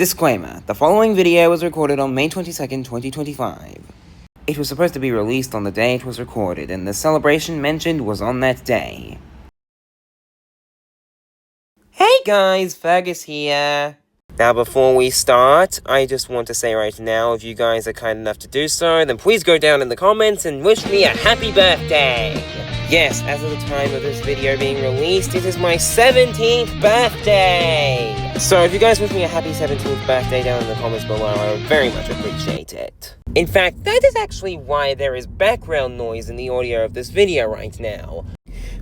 Disclaimer, the following video was recorded on May 22nd, 2025. It was supposed to be released on the day it was recorded, and the celebration mentioned was on that day. Hey guys, Fergus here. Now before we start, I just want to say right now, if you guys are kind enough to do so, then please go down in the comments and wish me a happy birthday! Yes, as of the time of this video being released, it is my 17th birthday! So if you guys wish me a happy 17th birthday down in the comments below, I would very much appreciate it. In fact, that is actually why there is background noise in the audio of this video right now.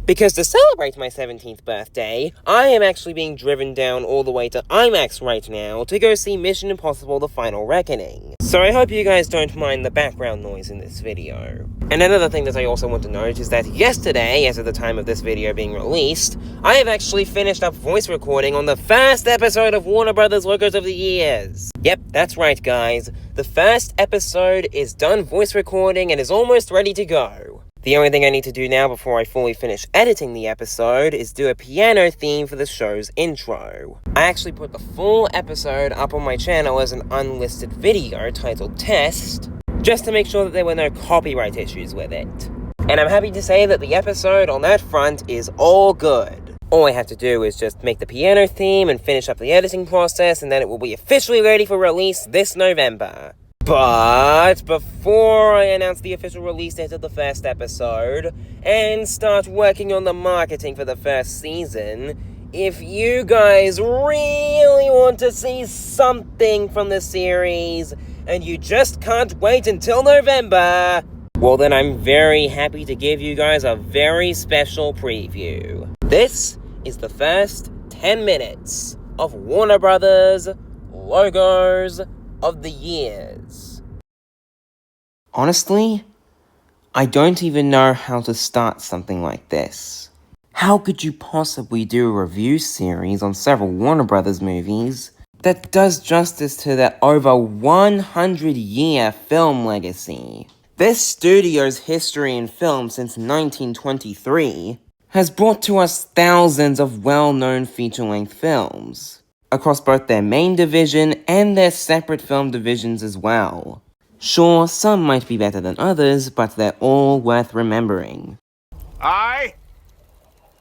Because to celebrate my 17th birthday, I am actually being driven down all the way to IMAX right now to go see Mission Impossible: The Final Reckoning. So I hope you guys don't mind the background noise in this video. And another thing that I also want to note is that yesterday, as of the time of this video being released, I have actually finished up voice recording on the first episode of Warner Brothers Logos of the Years. Yep, that's right guys. The first episode is done voice recording and is almost ready to go. The only thing I need to do now before I fully finish editing the episode is do a piano theme for the show's intro. I actually put the full episode up on my channel as an unlisted video titled Test, just to make sure that there were no copyright issues with it. And I'm happy to say that the episode on that front is all good. All I have to do is just make the piano theme and finish up the editing process, and then it will be officially ready for release this November. But before I announce the official release date of the first episode, and start working on the marketing for the first season, if you guys really want to see something from the series, and you just can't wait until November, well then I'm very happy to give you guys a very special preview. This is the first 10 minutes of Warner Brothers Logos of the Years. Honestly, I don't even know how to start something like this. How could you possibly do a review series on several Warner Brothers movies that does justice to their over 100-year film legacy? This studio's history in film since 1923 has brought to us thousands of well-known feature-length films, across both their main division and their separate film divisions as well. Sure, some might be better than others, but they're all worth remembering. I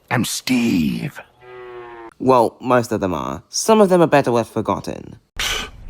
am Steve. Well, most of them are. Some of them are better left forgotten.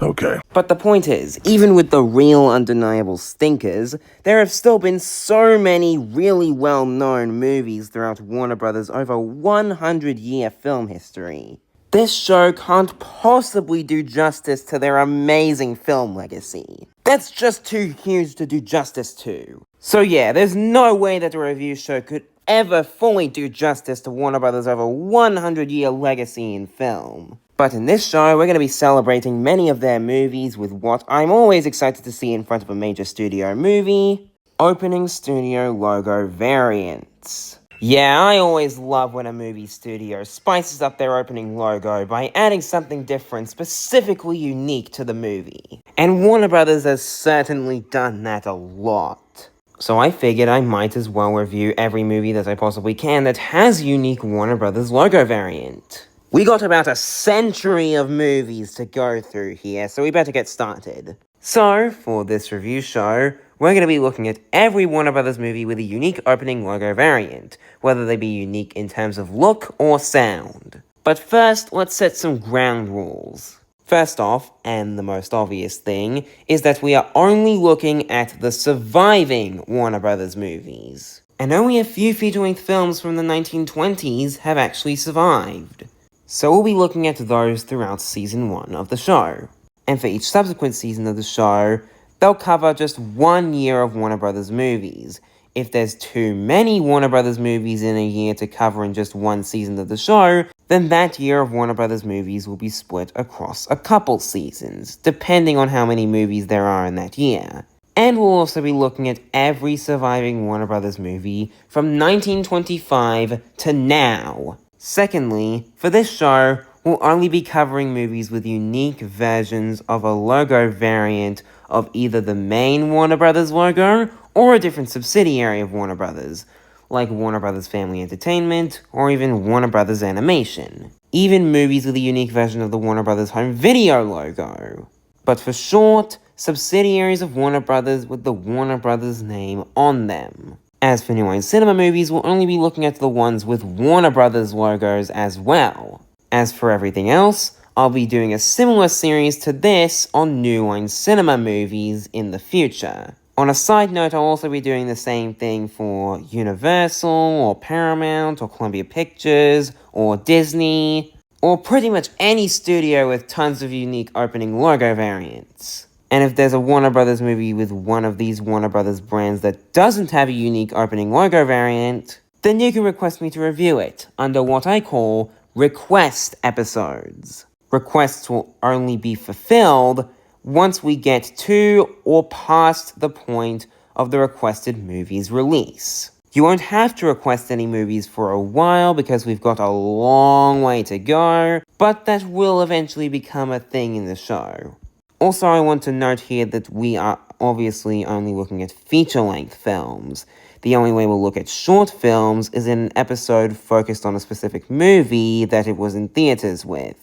Okay. But the point is, even with the real undeniable stinkers, there have still been so many really well-known movies throughout Warner Brothers' over 100-year film history. This show can't possibly do justice to their amazing film legacy. That's just too huge to do justice to. So yeah, there's no way that a review show could ever fully do justice to Warner Brothers' over 100-year legacy in film. But in this show, we're going to be celebrating many of their movies with what I'm always excited to see in front of a major studio movie: opening studio logo variants. Yeah, I always love when a movie studio spices up their opening logo by adding something different, specifically unique to the movie. And Warner Brothers has certainly done that a lot. So I figured I might as well review every movie that I possibly can that has a unique Warner Brothers logo variant. We got about a century of movies to go through here, so we better get started. So, for this review show, we're going to be looking at every Warner Brothers movie with a unique opening logo variant, whether they be unique in terms of look or sound. But first, let's set some ground rules. First off, and the most obvious thing, is that we are only looking at the surviving Warner Brothers movies. And only a few feature-length films from the 1920s have actually survived. So we'll be looking at those throughout Season 1 of the show. And for each subsequent season of the show, they'll cover just 1 year of Warner Brothers movies. If there's too many Warner Brothers movies in a year to cover in just one season of the show, then that year of Warner Brothers movies will be split across a couple seasons, depending on how many movies there are in that year. And we'll also be looking at every surviving Warner Brothers movie from 1925 to now. Secondly, for this show, we'll only be covering movies with unique versions of a logo variant of either the main Warner Brothers logo or a different subsidiary of Warner Brothers, like Warner Brothers Family Entertainment, or even Warner Brothers Animation. Even movies with a unique version of the Warner Brothers Home Video logo. But for short, subsidiaries of Warner Brothers with the Warner Brothers name on them. As for New Line Cinema movies, we'll only be looking at the ones with Warner Brothers logos as well. As for everything else, I'll be doing a similar series to this on New Line Cinema movies in the future. On a side note, I'll also be doing the same thing for Universal, or Paramount, or Columbia Pictures, or Disney, or pretty much any studio with tons of unique opening logo variants. And if there's a Warner Brothers movie with one of these Warner Brothers brands that doesn't have a unique opening logo variant, then you can request me to review it under what I call request episodes. Requests will only be fulfilled once we get to or past the point of the requested movie's release. You won't have to request any movies for a while because we've got a long way to go, but that will eventually become a thing in the show. Also, I want to note here that we are obviously only looking at feature-length films. The only way we'll look at short films is in an episode focused on a specific movie that it was in theaters with.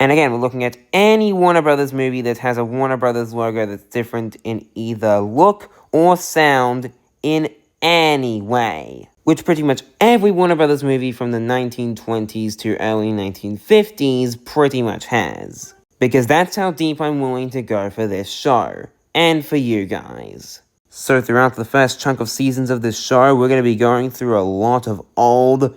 And again, we're looking at any Warner Brothers movie that has a Warner Brothers logo that's different in either look or sound in any way. Which pretty much every Warner Brothers movie from the 1920s to early 1950s pretty much has. Because that's how deep I'm willing to go for this show. And for you guys. So throughout the first chunk of seasons of this show, we're going to be going through a lot of old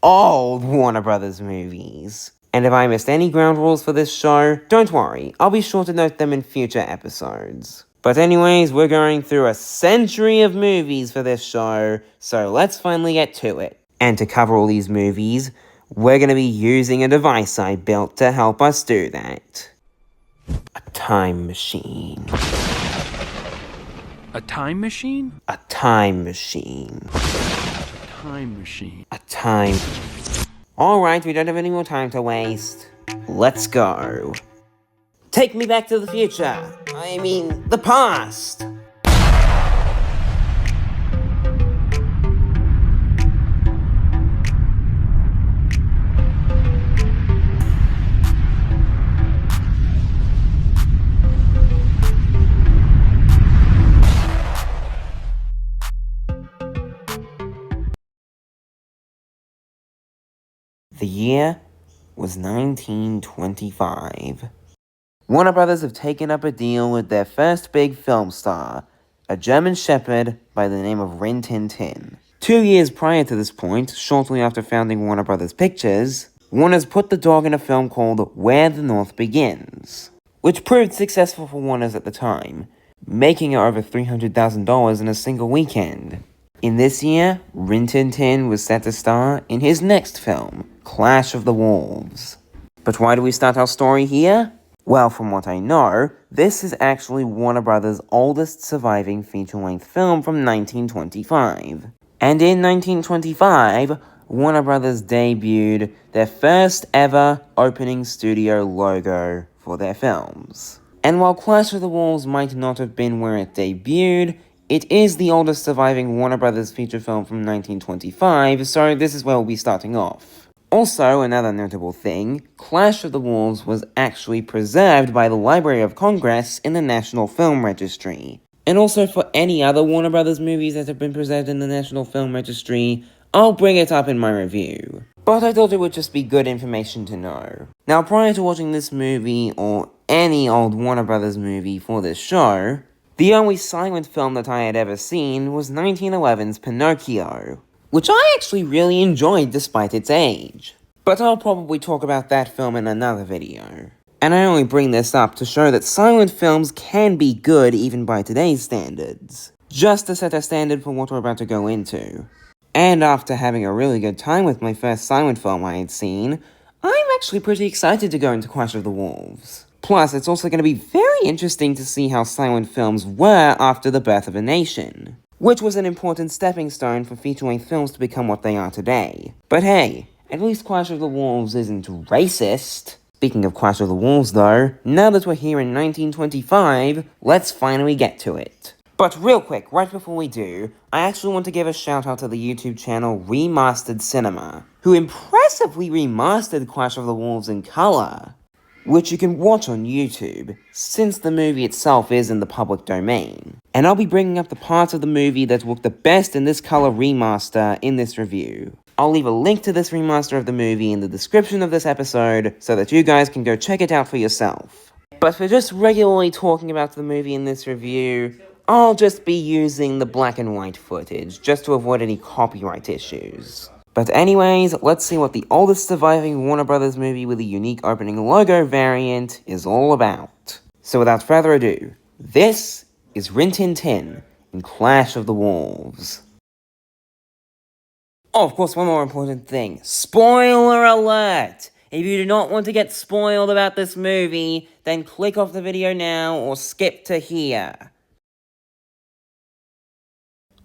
Warner Brothers movies. And if I missed any ground rules for this show, don't worry, I'll be sure to note them in future episodes. But anyways, we're going through a century of movies for this show, so let's finally get to it. And to cover all these movies, we're going to be using a device I built to help us do that. A time machine. A time machine? A time machine. Time machine. A time... Alright, we don't have any more time to waste. Let's go. Take me back to the future. I mean, the past. The year was 1925. Warner Brothers have taken up a deal with their first big film star, a German shepherd by the name of Rin Tin Tin. 2 years prior to this point, shortly after founding Warner Brothers Pictures, Warner's put the dog in a film called Where the North Begins, which proved successful for Warner's at the time, making it over $300,000 in a single weekend. In this year, Rin Tin Tin was set to star in his next film, Clash of the Wolves. But why do we start our story here? Well, from what I know, this is actually Warner Brothers' oldest surviving feature-length film from 1925. And in 1925, Warner Brothers debuted their first ever opening studio logo for their films. And while Clash of the Wolves might not have been where it debuted, it is the oldest surviving Warner Brothers feature film from 1925, so this is where we'll be starting off. Also, another notable thing, Clash of the Wolves was actually preserved by the Library of Congress in the National Film Registry. And also for any other Warner Brothers movies that have been preserved in the National Film Registry, I'll bring it up in my review. But I thought it would just be good information to know. Now, prior to watching this movie, or any old Warner Brothers movie for this show, the only silent film that I had ever seen was 1911's Pinocchio, which I actually really enjoyed despite its age. But I'll probably talk about that film in another video. And I only bring this up to show that silent films can be good even by today's standards, just to set a standard for what we're about to go into. And after having a really good time with my first silent film I had seen, I'm actually pretty excited to go into Clash of the Wolves. Plus, it's also going to be very interesting to see how silent films were after the birth of a nation, which was an important stepping stone for feature-length films to become what they are today. But hey, at least Clash of the Wolves isn't racist. Speaking of Clash of the Wolves though, now that we're here in 1925, let's finally get to it. But real quick, right before we do, I actually want to give a shout out to the YouTube channel Remastered Cinema, who impressively remastered Clash of the Wolves in color, which you can watch on YouTube, since the movie itself is in the public domain. And I'll be bringing up the parts of the movie that look the best in this color remaster in this review. I'll leave a link to this remaster of the movie in the description of this episode, so that you guys can go check it out for yourself. But for just regularly talking about the movie in this review, I'll just be using the black and white footage, just to avoid any copyright issues. But anyways, let's see what the oldest surviving Warner Brothers movie with a unique opening logo variant is all about. So without further ado, this is Rin Tin Tin in Clash of the Wolves. Oh, of course, one more important thing. Spoiler alert! If you do not want to get spoiled about this movie, then click off the video now or skip to here.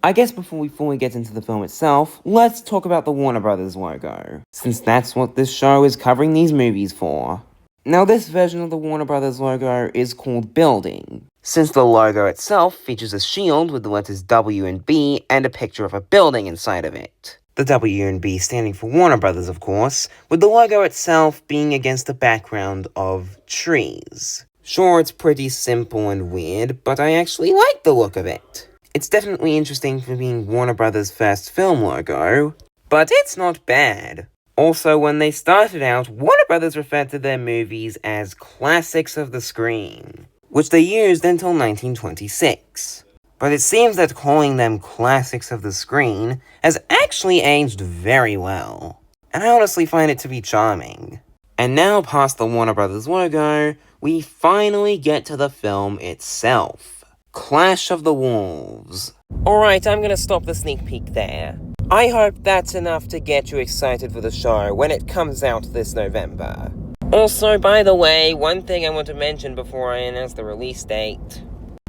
I guess before we fully get into the film itself, let's talk about the Warner Brothers logo, since that's what this show is covering these movies for. Now, this version of the Warner Brothers logo is called Building, since the logo itself features a shield with the letters W and B and a picture of a building inside of it. The W and B standing for Warner Brothers, of course, with the logo itself being against a background of trees. Sure, it's pretty simple and weird, but I actually like the look of it. It's definitely interesting for being Warner Brothers' first film logo, but it's not bad. Also, when they started out, Warner Brothers referred to their movies as classics of the screen, which they used until 1926. But it seems that calling them classics of the screen has actually aged very well, and I honestly find it to be charming. And now, past the Warner Brothers logo, we finally get to the film itself. Clash of the Wolves. Alright, I'm gonna stop the sneak peek there. I hope that's enough to get you excited for the show when it comes out this November. Also, by the way, one thing I want to mention before I announce the release date.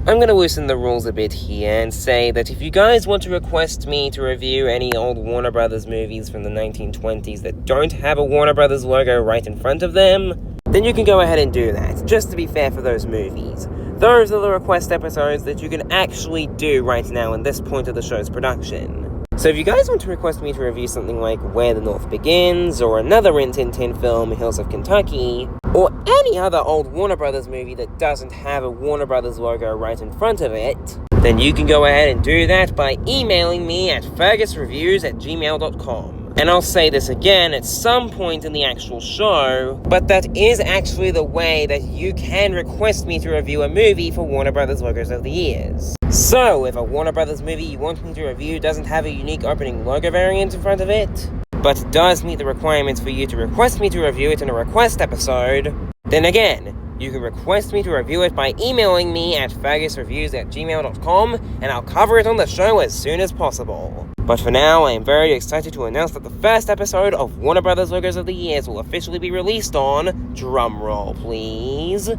I'm gonna loosen the rules a bit here and say that if you guys want to request me to review any old Warner Brothers movies from the 1920s that don't have a Warner Brothers logo right in front of them, then you can go ahead and do that, just to be fair for those movies. Those are the request episodes that you can actually do right now in this point of the show's production. So if you guys want to request me to review something like Where the North Begins, or another Rin Tin Tin film, Hills of Kentucky, or any other old Warner Brothers movie that doesn't have a Warner Brothers logo right in front of it, then you can go ahead and do that by emailing me at fergusreviews@gmail.com. And I'll say this again at some point in the actual show, but that is actually the way that you can request me to review a movie for Warner Brothers logos of the years. So, if a Warner Brothers movie you want me to review doesn't have a unique opening logo variant in front of it, but does meet the requirements for you to request me to review it in a request episode, then again, you can request me to review it by emailing me at fergusreviews@gmail.com, and I'll cover it on the show as soon as possible. But for now, I am very excited to announce that the first episode of Warner Brothers Logos of the Years will officially be released on, drumroll please,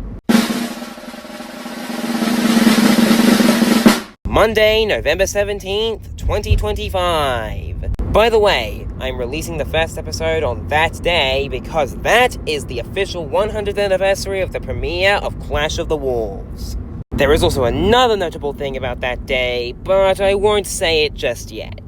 Monday, November 17th, 2025. By the way, I'm releasing the first episode on that day because that is the official 100th anniversary of the premiere of Clash of the Wolves. There is also another notable thing about that day, but I won't say it just yet.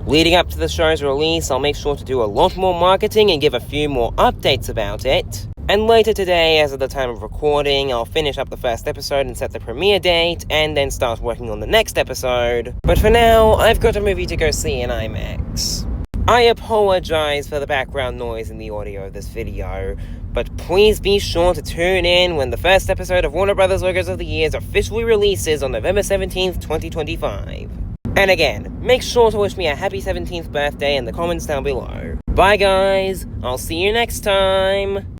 Leading up to the show's release, I'll make sure to do a lot more marketing and give a few more updates about it. And later today, as of the time of recording, I'll finish up the first episode and set the premiere date, and then start working on the next episode. But for now, I've got a movie to go see in IMAX. I apologize for the background noise in the audio of this video, but please be sure to tune in when the first episode of Warner Brothers Logos of the Years officially releases on November 17th, 2025. And again, make sure to wish me a happy 17th birthday in the comments down below. Bye guys, I'll see you next time!